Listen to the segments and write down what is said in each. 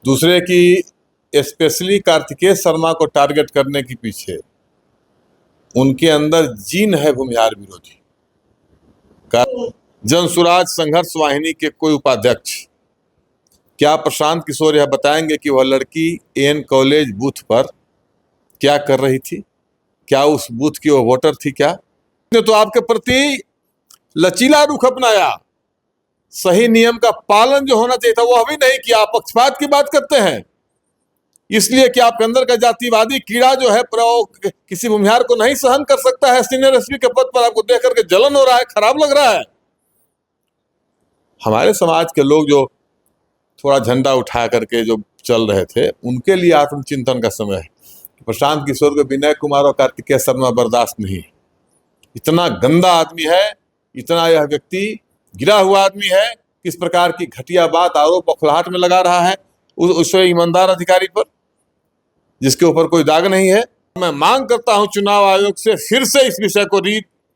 दूसरे की स्पेशली कार्तिकेय शर्मा को टारगेट करने के पीछे उनके अंदर जीन है भूमिहार विरोधी का। जनसुराज संघर्ष वाहिनी के कोई उपाध्यक्ष क्या प्रशांत किशोर यह बताएंगे कि वह लड़की एन कॉलेज बूथ पर क्या कर रही थी? क्या उस बूथ की वो वोटर थी? क्या ने तो आपके प्रति लचीला रुख अपनाया, सही नियम का पालन जो होना चाहिए था वो अभी नहीं किया। आप पक्षपात की बात करते हैं इसलिए कि आपके अंदर का जातिवादी कीड़ा जो है किसी भूमिहार को नहीं सहन कर सकता है। सीनियर एसपी के पद पर आपको देख करके जलन हो रहा है, खराब लग रहा है। हमारे समाज के लोग जो थोड़ा झंडा उठा करके जो चल रहे थे उनके लिए आत्मचिंतन का समय है। प्रशांत किशोर को विनय कुमार और कार्तिकेय शर्मा बर्दाश्त नहीं। इतना गंदा आदमी है, इतना यह व्यक्ति गिरा हुआ आदमी है, किस प्रकार की घटिया बात आरोप बौखलाहट में लगा रहा है उस ईमानदार अधिकारी पर जिसके ऊपर कोई दाग नहीं है। मैं मांग करता हूं चुनाव आयोग से फिर से इस विषय को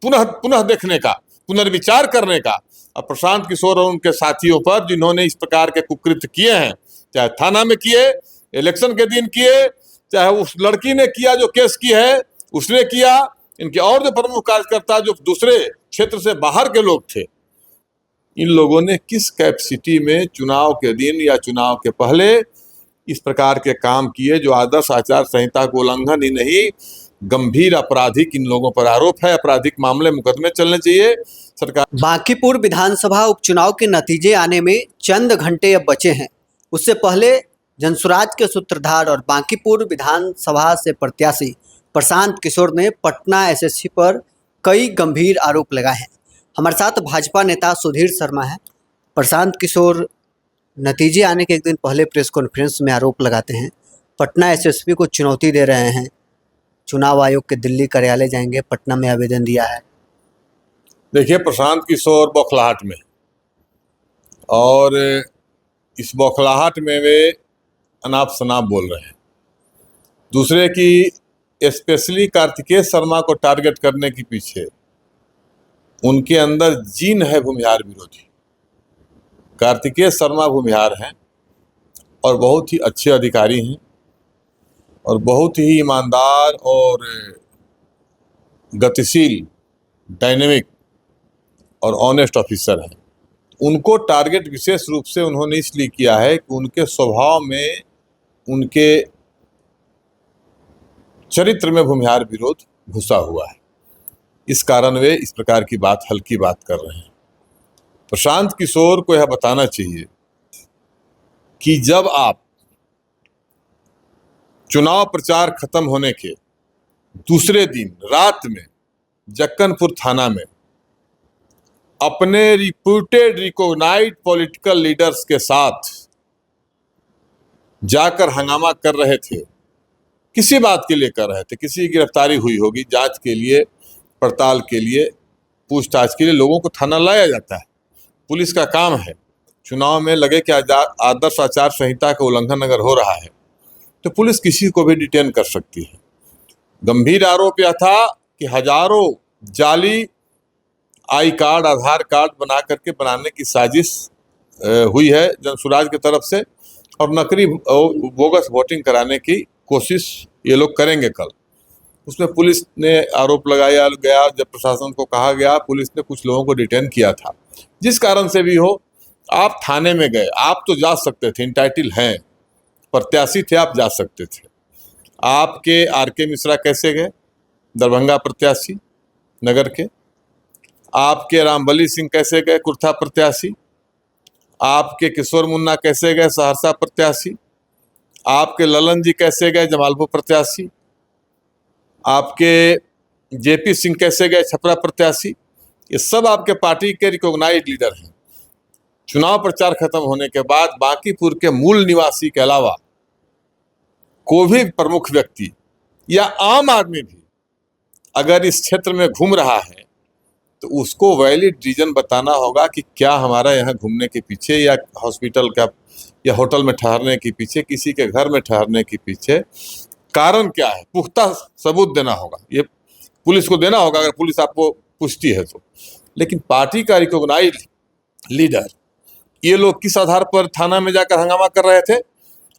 पुनः देखने का, पुनर्विचार करने का। और प्रशांत किशोर और उनके साथियों पर जिन्होंने इस प्रकार के कुकृत्य किए हैं, चाहे थाना में किए, इलेक्शन के दिन किए, चाहे उस लड़की ने किया जो केस की है उसने किया, इनके और जो प्रमुख कार्यकर्ता जो दूसरे क्षेत्र से बाहर के लोग थे, इन लोगों ने किस कैपेसिटी में चुनाव के दिन या चुनाव के पहले इस प्रकार के काम किए जो आदर्श आचार संहिता को उल्लंघन ही नहीं, गंभीर आपराधिक इन लोगों पर आरोप है। आपराधिक मामले मुकदमे चलने चाहिए। सरकार बांकीपुर विधानसभा उपचुनाव के नतीजे आने में चंद घंटे अब बचे हैं। उससे पहले जनसुराज के सूत्रधार और बांकीपुर विधानसभा से प्रत्याशी प्रशांत किशोर ने पटना एसएसपी पर कई गंभीर आरोप लगाए हैं। हमारे साथ भाजपा नेता सुधीर शर्मा है। प्रशांत किशोर नतीजे आने के एक दिन पहले प्रेस कॉन्फ्रेंस में आरोप लगाते हैं, पटना एसएसपी को चुनौती दे रहे हैं, चुनाव आयोग के दिल्ली कार्यालय जाएंगे, पटना में आवेदन दिया है। देखिए, प्रशांत किशोर बौखलाहट में, और इस बौखलाहट में वे अनाप शनाप बोल रहे हैं। दूसरे की स्पेशली कार्तिकेय शर्मा को टारगेट करने के पीछे उनके अंदर जीन है भूमिहार विरोधी। कार्तिकेय शर्मा भूमिहार हैं और बहुत ही अच्छे अधिकारी हैं और बहुत ही ईमानदार और गतिशील, डायनेमिक और ऑनेस्ट ऑफिसर हैं। उनको टारगेट विशेष रूप से उन्होंने इसलिए किया है कि उनके स्वभाव में, उनके चरित्र में भूमिहार विरोध घुसा हुआ है। इस कारण वे इस प्रकार की बात, हल्की बात कर रहे हैं। प्रशांत किशोर को यह बताना चाहिए कि जब आप चुनाव प्रचार खत्म होने के दूसरे दिन रात में जक्कनपुर थाना में अपने रिप्यूटेड रिकॉग्नाइज्ड पॉलिटिकल लीडर्स के साथ जाकर हंगामा कर रहे थे, किसी बात के लिए कर रहे थे, किसी की गिरफ्तारी हुई होगी, जांच के लिए, पड़ताल के लिए, पूछताछ के लिए लोगों को थाना लाया जाता है। पुलिस का काम है। चुनाव में लगे कि आदर्श आचार संहिता का उल्लंघन अगर हो रहा है तो पुलिस किसी को भी डिटेन कर सकती है। गंभीर आरोप यह था कि हजारों जाली आई कार्ड, आधार कार्ड बना करके बनाने की साजिश हुई है जनसुराज की तरफ से, और नकली बोगस वोटिंग कराने की कोशिश ये लोग करेंगे कल। उसमें पुलिस ने आरोप लगाया गया। जब प्रशासन को कहा गया, पुलिस ने कुछ लोगों को डिटेन किया था। जिस कारण से भी हो, आप थाने में गए, आप तो जा सकते थे, इंटाइटल हैं, प्रत्याशी थे, आप जा सकते थे। आपके आर.के. मिश्रा कैसे गए, दरभंगा प्रत्याशी नगर के? आपके रामबली सिंह कैसे गए, कुर्था प्रत्याशी? आपके किशोर मुन्ना कैसे गए, सहरसा प्रत्याशी? आपके ललन जी कैसे गए, जमालपुर प्रत्याशी? आपके जेपी सिंह कैसे गए, छपरा प्रत्याशी? ये सब आपके पार्टी के रिकॉग्नाइज्ड लीडर हैं। चुनाव प्रचार खत्म होने के बाद बांकीपुर के मूल निवासी के अलावा कोई भी प्रमुख व्यक्ति या आम आदमी भी अगर इस क्षेत्र में घूम रहा है तो उसको वैलिड रीजन बताना होगा कि क्या हमारा यहाँ घूमने के पीछे, या हॉस्पिटल का या होटल में ठहरने के पीछे, किसी के घर में ठहरने के पीछे कारण क्या है। पुख्ता सबूत देना होगा, ये पुलिस को देना होगा अगर पुलिस आपको पूछती है तो। लेकिन पार्टी का रिकॉग्नाइज्ड लीडर, ये लोग किस आधार पर थाना में जाकर हंगामा कर रहे थे?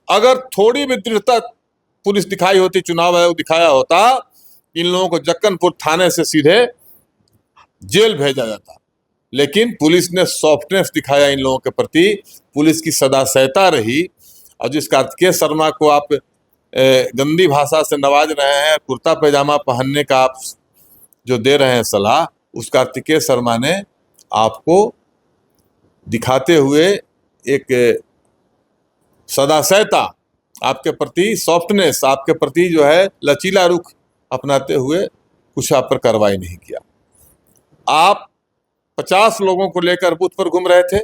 अगर थोड़ी भी दृढ़ता पुलिस दिखाई होती, चुनाव आयोग दिखाया होता, इन लोगों को जक्कनपुर थाने से सीधे जेल भेजा जाता। लेकिन पुलिस ने सॉफ्टनेस दिखाया इन लोगों के प्रति, पुलिस की सदाशयता रही। और जिस कार्तिकेय शर्मा को आप गंदी भाषा से नवाज रहे हैं, कुर्ता पैजामा पहनने का आप जो दे रहे हैं सलाह, उस कार्तिकेय शर्मा ने आपको दिखाते हुए एक सदाशयता, आपके प्रति सॉफ्टनेस, आपके प्रति जो है लचीला रुख अपनाते हुए कुछ आप पर कार्रवाई नहीं किया। आप 50 लोगों को लेकर बूथ पर घूम रहे थे।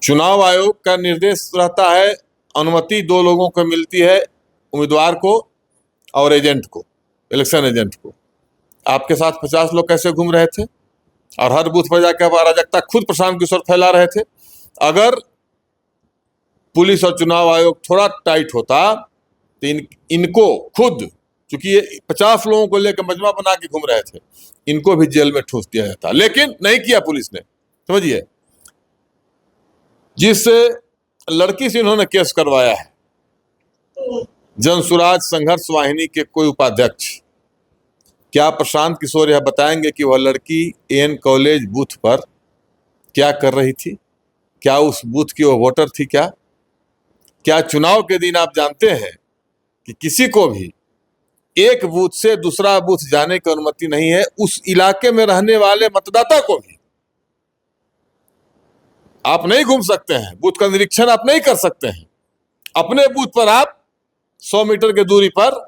चुनाव आयोग का निर्देश रहता है, अनुमति 2 लोगों को मिलती है, उम्मीदवार को और एजेंट को, इलेक्शन एजेंट को। आपके साथ 50 लोग कैसे घूम रहे थे और हर बूथ पर जाकर अराजकता खुद प्रशांत किशोर फैला रहे थे। अगर पुलिस और चुनाव आयोग थोड़ा टाइट होता तो इनको खुद, क्योंकि ये 50 लोगों को लेकर मजमा बना के घूम रहे थे, इनको भी जेल में ठूस दिया जाता, लेकिन नहीं किया पुलिस ने। समझिए, जिस लड़की से इन्होंने केस करवाया है, जनसुराज संघर्ष वाहिनी के कोई उपाध्यक्ष, क्या प्रशांत किशोर यह बताएंगे कि वह लड़की एन कॉलेज बूथ पर क्या कर रही थी? क्या उस बूथ की वो वोटर थी? क्या चुनाव के दिन आप जानते हैं कि किसी को भी एक बूथ से दूसरा बूथ जाने की अनुमति नहीं है, उस इलाके में रहने वाले मतदाता को भी आप नहीं घूम सकते हैं, बूथ का निरीक्षण आप नहीं कर सकते हैं। अपने बूथ पर आप 100 मीटर की दूरी पर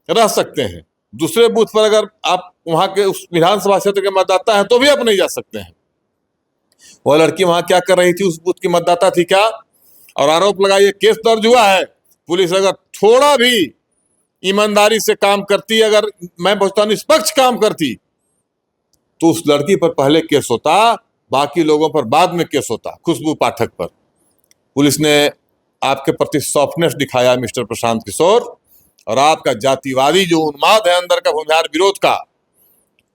रह सकते हैं, दूसरे बूथ पर अगर आप वहां के उस विधानसभा क्षेत्र के मतदाता हैं तो भी आप नहीं जा सकते हैं। वह लड़की वहां क्या कर रही थी? उस बूथ की मतदाता थी क्या? और आरोप लगाइए, केस दर्ज हुआ है। पुलिस अगर थोड़ा भी ईमानदारी से काम करती, अगर मैं पूछता हूं निष्पक्ष काम करती, तो उस लड़की पर पहले केस होता, बाकी लोगों पर बाद में केस होता, खुशबू पाठक पर। पुलिस ने आपके प्रति सॉफ्टनेस दिखाया मिस्टर प्रशांत किशोर, और आपका जातिवादी जो उन्माद है अंदर का भूमिहार विरोध का,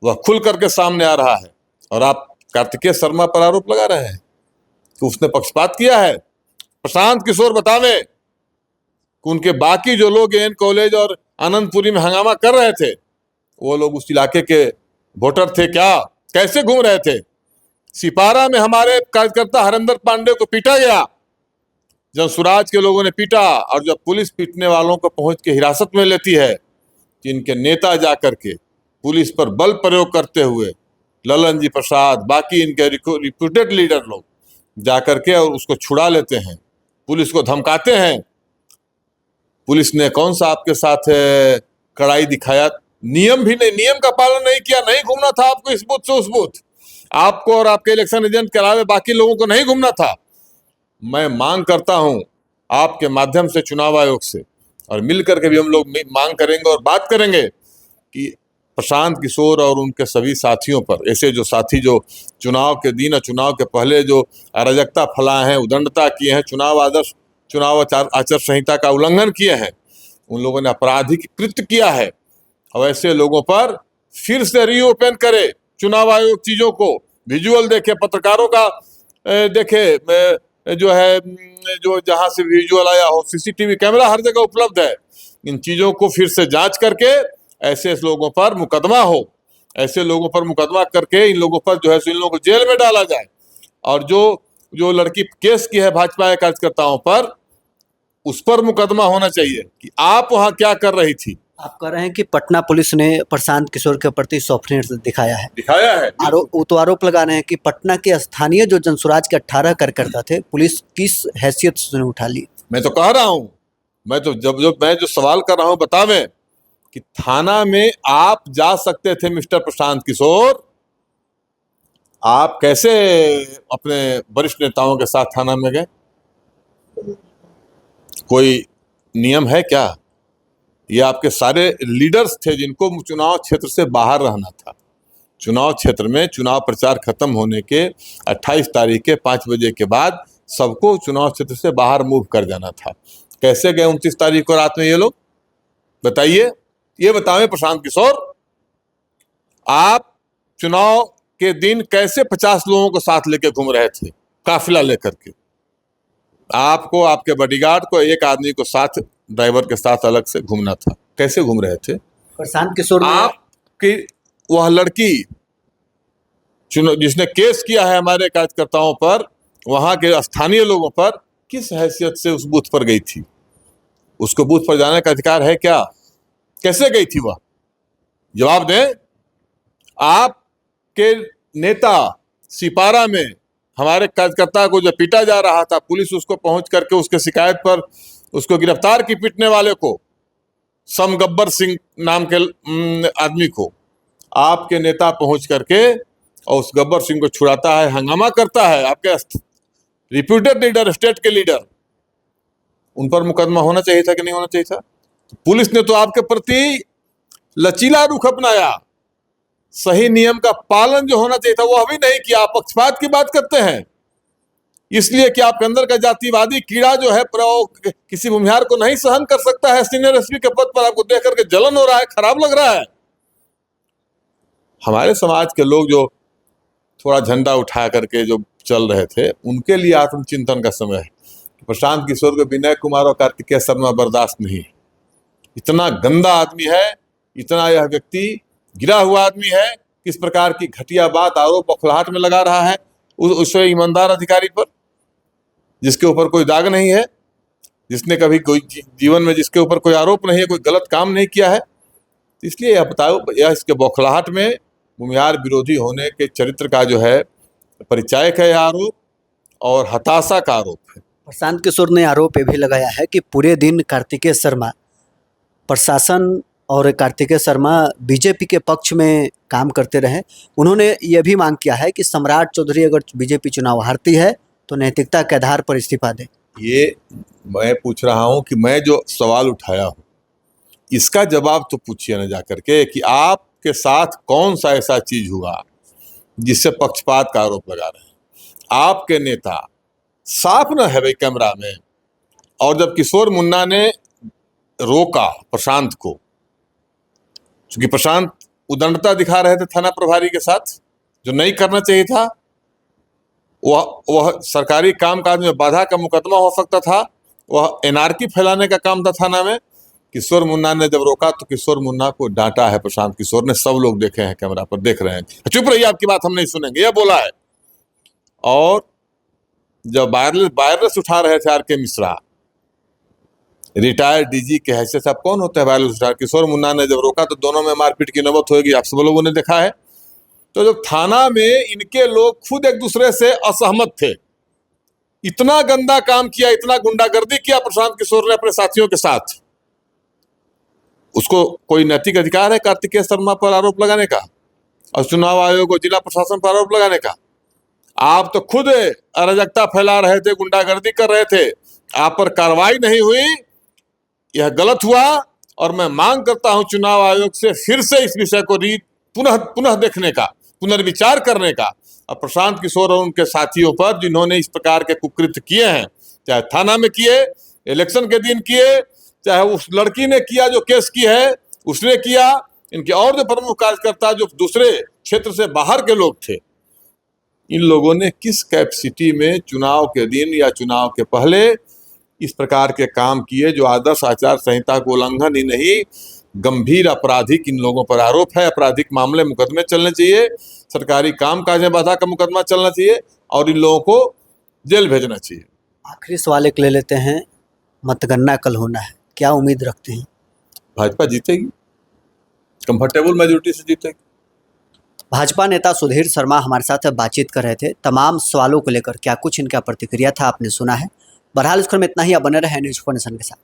वह खुल करके सामने आ रहा है। और आप कार्तिकेय शर्मा पर आरोप लगा रहे हैं कि उसने पक्षपात किया है। प्रशांत किशोर बतावे कि उनके बाकी जो लोग एन कॉलेज और आनंदपुरी में हंगामा कर रहे थे, वो लोग उस इलाके के वोटर थे क्या? कैसे घूम रहे थे? सिपारा में हमारे कार्यकर्ता हरिंदर पांडे को पीटा गया, जनसुराज के लोगों ने पीटा, और जब पुलिस पीटने वालों को पहुंच के हिरासत में लेती है, कि इनके नेता जाकर के पुलिस पर बल प्रयोग करते हुए, ललन जी प्रसाद, बाकी इनके रिप्यूटेड लीडर लोग जाकर के और उसको छुड़ा लेते हैं, पुलिस को धमकाते हैं। पुलिस ने कौन सा आपके साथ कड़ाई दिखाया? नियम भी नहीं, नियम का पालन नहीं किया। नहीं घूमना था आपको इस बूथ से उस बूथ, आपको और आपके इलेक्शन एजेंट के अलावा बाकी लोगों को नहीं घूमना था। मैं मांग करता हूं आपके माध्यम से चुनाव आयोग से, और मिलकर के भी हम लोग मांग करेंगे और बात करेंगे कि प्रशांत किशोर और उनके सभी साथियों पर, ऐसे जो साथी जो चुनाव के दिन और चुनाव के पहले जो अराजकता फैलाए हैं, उदंडता किए हैं, चुनाव आचार संहिता का उल्लंघन किए हैं, उन लोगों ने आपराधिक कृत्य किया है। और ऐसे लोगों पर फिर से रीओपन करे चुनाव आयोग, चीजों को विजुअल देखे, पत्रकारों का देखे, जो है जो जहां से विजुअल आया हो, सीसीटीवी कैमरा हर जगह उपलब्ध है। इन चीजों को फिर से जांच करके ऐसे लोगों पर मुकदमा हो, ऐसे लोगों पर मुकदमा करके इन लोगों पर जो है इन लोगों को जेल में डाला जाए। और जो लड़की केस की है भाजपा के कार्यकर्ताओं पर, उस पर मुकदमा होना चाहिए कि आप वहां क्या कर रही थी। आप कह रहे हैं कि पटना पुलिस ने प्रशांत किशोर के प्रति सॉफ्टनेस दिखाया है। वो तो आरोप लगा रहे हैं कि पटना के स्थानीय जो जनसुराज के 18 कार्यकर्ता थे, पुलिस किस हैसियत से उठा ली? मैं तो कह रहा हूं, मैं जो सवाल कर रहा हूं, बतावें कि थाना में आप जा सकते थे मिस्टर प्रशांत किशोर, आप कैसे अपने वरिष्ठ नेताओं के साथ थाना में गए? कोई नियम है क्या? ये आपके सारे लीडर्स थे जिनको चुनाव क्षेत्र से बाहर रहना था। चुनाव क्षेत्र में चुनाव प्रचार खत्म होने के 28 तारीख के 5 बजे के बाद सबको चुनाव क्षेत्र से बाहर मूव कर जाना था। कैसे गए 29 तारीख को रात में ये लोग? बताइए, ये बताएं प्रशांत किशोर, आप चुनाव के दिन कैसे 50 लोगों को साथ लेके घूम रहे थे, काफिला लेकर के? आपको, आपके बॉडीगार्ड को, एक आदमी को साथ, ड्राइवर के साथ अलग से घूमना था। कैसे घूम रहे थे? प्रशांत किशोर ने आपकी वह लड़की जिसने केस किया है हमारे कार्यकर्ताओं पर, वहां के स्थानीय लोगों पर, किस हैसियत से उस बूथ पर गई थी? उसको बूथ पर जाने का अधिकार है क्या? कैसे गई थी वह? जवाब दें। आपके नेता सिपारा में हमारे कार्यकर्ता को जब पीटा जा रहा था, पुलिस उसको पहुंच करके उसके शिकायत पर उसको गिरफ्तार की, पीटने वाले को, समगब्बर सिंह नाम के आदमी को, आपके नेता पहुंच करके और उस गब्बर सिंह को छुड़ाता है, हंगामा करता है। आपके रिप्यूटेड लीडर, स्टेट के लीडर, उन पर मुकदमा होना चाहिए था कि नहीं होना चाहिए था? पुलिस ने तो आपके प्रति लचीला रुख अपनाया, सही नियम का पालन जो होना चाहिए था वो अभी नहीं किया। आप पक्षपात की बात करते हैं इसलिए कि आपके अंदर का जातिवादी कीड़ा जो है किसी भूमिहार को नहीं सहन कर सकता है। सीनियर एसपी के पद पर आपको देख करके जलन हो रहा है, खराब लग रहा है। हमारे समाज के लोग जो थोड़ा झंडा उठा करके जो चल रहे थे, उनके लिए आत्मचिंतन का समय है। प्रशांत किशोर को विनय कुमार और कार्तिकेय शर्मा बर्दाश्त नहीं है। इतना गंदा आदमी है, इतना यह व्यक्ति गिरा हुआ आदमी है, किस प्रकार की घटिया बात, आरोप बौखलाहट में लगा रहा है उस ईमानदार अधिकारी पर, जिसके ऊपर कोई दाग नहीं है, जिसने कभी कोई जीवन में, जिसके ऊपर कोई आरोप नहीं है, कोई गलत काम नहीं किया है। इसलिए यह बताओ, यह इसके बौखलाहट में भूमिहार विरोधी होने के चरित्र का जो है परिचायक है आरोप, और हताशा का आरोप है। प्रशांत किशोर ने आरोप ये भी लगाया है कि पूरे दिन कार्तिकेय शर्मा, प्रशासन और कार्तिकेय शर्मा बीजेपी के पक्ष में काम करते रहे। उन्होंने ये भी मांग किया है कि सम्राट चौधरी अगर बीजेपी चुनाव हारती है तो नैतिकता के आधार पर इस्तीफा दे। ये मैं पूछ रहा हूं कि मैं जो सवाल उठाया हूं इसका जवाब तो पूछिए ना जाकर के कि आपके साथ कौन सा ऐसा चीज हुआ जिससे पक्षपात का आरोप लगा रहे हैं। आपके नेता साफ न है भाई कैमरा में, और जब किशोर मुन्ना ने रोका प्रशांत को, क्योंकि प्रशांत उदंडता दिखा रहे थे थाना प्रभारी के साथ, जो नहीं करना चाहिए था, वह सरकारी कामकाज में बाधा का मुकदमा हो सकता था, वह एनआरकी फैलाने का काम था थाना में। किशोर मुन्ना ने जब रोका तो किशोर मुन्ना को डांटा है प्रशांत किशोर ने, सब लोग देखे हैं, कैमरा पर देख रहे हैं। चुप रहिए, आपकी बात हम नहीं सुनेंगे, यह बोला है। और जब वायरलेस उठा रहे थे आर.के. मिश्रा, रिटायर्ड डीजी के हैसियत से, आप कौन होते हैं वायरलेस उठा? किशोर मुन्ना ने जब रोका तो दोनों में मारपीट की नौबत होगी, आप सब लोगों ने देखा है। तो जब थाना में इनके लोग खुद एक दूसरे से असहमत थे, इतना गंदा काम किया, इतना गुंडागर्दी किया प्रशांत किशोर ने अपने साथियों के साथ, उसको कोई नैतिक अधिकार है कार्तिकेय शर्मा पर आरोप लगाने का और चुनाव आयोग और जिला प्रशासन पर आरोप लगाने का? आप तो खुद अराजकता फैला रहे थे, गुंडागर्दी कर रहे थे, आप पर कार्रवाई नहीं हुई, यह गलत हुआ। और मैं मांग करता हूं चुनाव आयोग से फिर से इस विषय को पुनः देखने का, पुनर्विचार करने का, और प्रशांत किशोर और उनके साथियों पर जिन्होंने इस प्रकार के कुकृत्य किए हैं, चाहे थाना में किए, इलेक्शन के दिन किए, चाहे उस लड़की ने किया जो केस की है उसने किया, इनके और जो प्रमुख कार्यकर्ता जो दूसरे क्षेत्र से बाहर के लोग थे, इन लोगों ने किस कैपेसिटी में चुनाव के दिन या चुनाव के पहले इस प्रकार के काम किए, जो आदर्श आचार संहिता को उल्लंघन ही नहीं, गंभीर आपराधिक इन लोगों पर आरोप है। आपराधिक मामले, मुकदमे चलने चाहिए, सरकारी कामकाज में बाधा का मुकदमा चलना चाहिए और इन लोगों को जेल भेजना चाहिए। आखिरी सवाल एक ले लेते हैं, मतगणना कल होना है, क्या उम्मीद रखते हैं? भाजपा जीतेगी, कंफर्टेबल मेजोरिटी से जीतेगी। भाजपा नेता सुधीर शर्मा हमारे साथ बातचीत कर रहे थे, तमाम सवालों को लेकर क्या कुछ इनका प्रतिक्रिया था आपने सुना है। बहरहाल इस खबर में इतना ही, आप बने रहे न्यूज़ 4 नेशन के साथ।